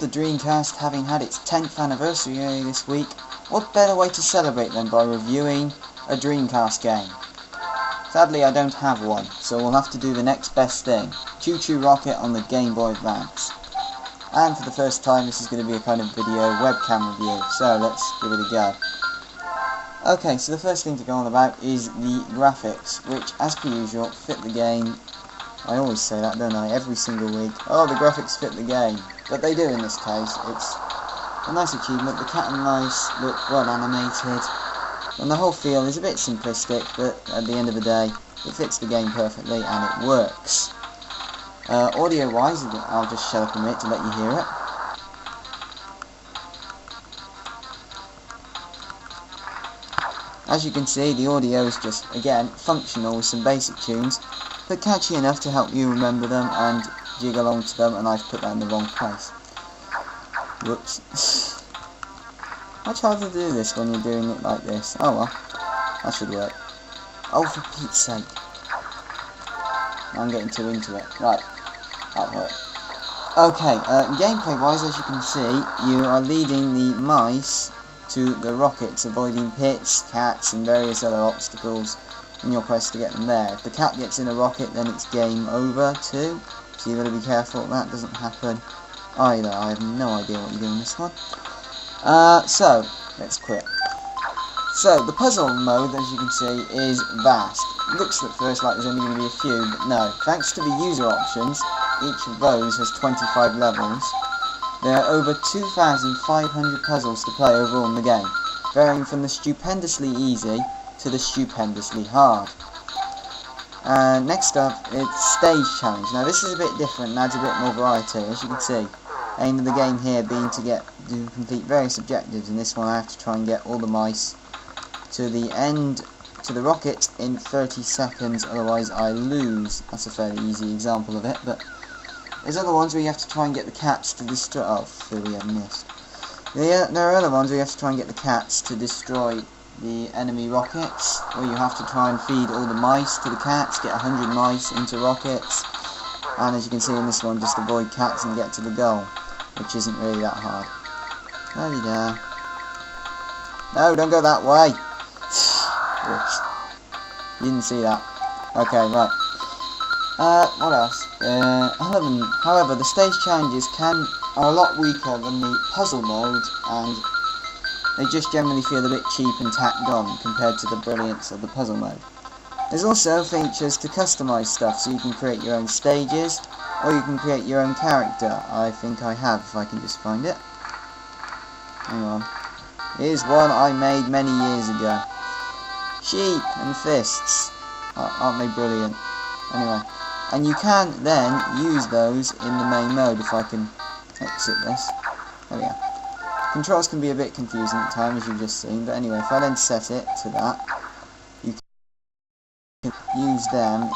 the Dreamcast having had its 10th anniversary this week, what better way to celebrate than by reviewing a Dreamcast game? Sadly I don't have one, so we'll have to do the next best thing, Chu Chu Rocket on the Game Boy Advance. And for the first time this is going to be a kind of video webcam review, so let's give it a go. Okay, so the first thing to go on about is the graphics, which as per usual fit the game. I always say that, don't I, every single week. Oh, the graphics fit the game. But they do in this case. It's a nice achievement. The cat and mouse look well animated. And the whole feel is a bit simplistic, but at the end of the day, it fits the game perfectly and it works. Audio-wise, I'll just shut up a minute to let you hear it. As you can see, the audio is just, again, functional with some basic tunes, but catchy enough to help you remember them and jig along to them, and I've put that in the wrong place. Whoops. Much harder to do this when you're doing it like this. Oh well, that should work. Oh, for Pete's sake. I'm getting too into it. Right, that'll hurt. Okay, gameplay-wise, as you can see, you are leading the mice to the rockets, avoiding pits, cats and various other obstacles in your quest to get them there. If the cat gets in a rocket, then it's game over too, so you've got to be careful that doesn't happen either. I have no idea what you're doing in this one. So, let's quit. So, the puzzle mode, as you can see, is vast. It looks at first like there's only going to be a few, but no. Thanks to the user options, each of those has 25 levels. There are over 2,500 puzzles to play overall in the game, varying from the stupendously easy to the stupendously hard. Next up, it's Stage Challenge. Now this is a bit different and adds a bit more variety, as you can see. Aim of the game here being to complete various objectives. In this one I have to try and get all the mice to the end, to the rocket in 30 seconds, otherwise I lose. That's a fairly easy example of it, but there's other ones where you have to try and get the cats to destroy... Oh, Phil, we have missed. There are other ones where you have to try and get the cats to destroy the enemy rockets, or you have to try and feed all the mice to the cats, get 100 mice into rockets, and as you can see in this one, just avoid cats and get to the goal, which isn't really that hard. There you go. No, don't go that way! Whoops. You didn't see that. Okay, right. What else? However, the stage challenges are a lot weaker than the puzzle mode, and they just generally feel a bit cheap and tacked on compared to the brilliance of the puzzle mode. There's also features to customize stuff, so you can create your own stages, or you can create your own character. I think I have, if I can just find it. Hang on. Here's one I made many years ago. Sheep and fists. Aren't they brilliant? Anyway. And you can then use those in the main mode. If I can exit this. There we go. Controls can be a bit confusing at times, as you've just seen, but anyway, if I then set it to that, you can use them in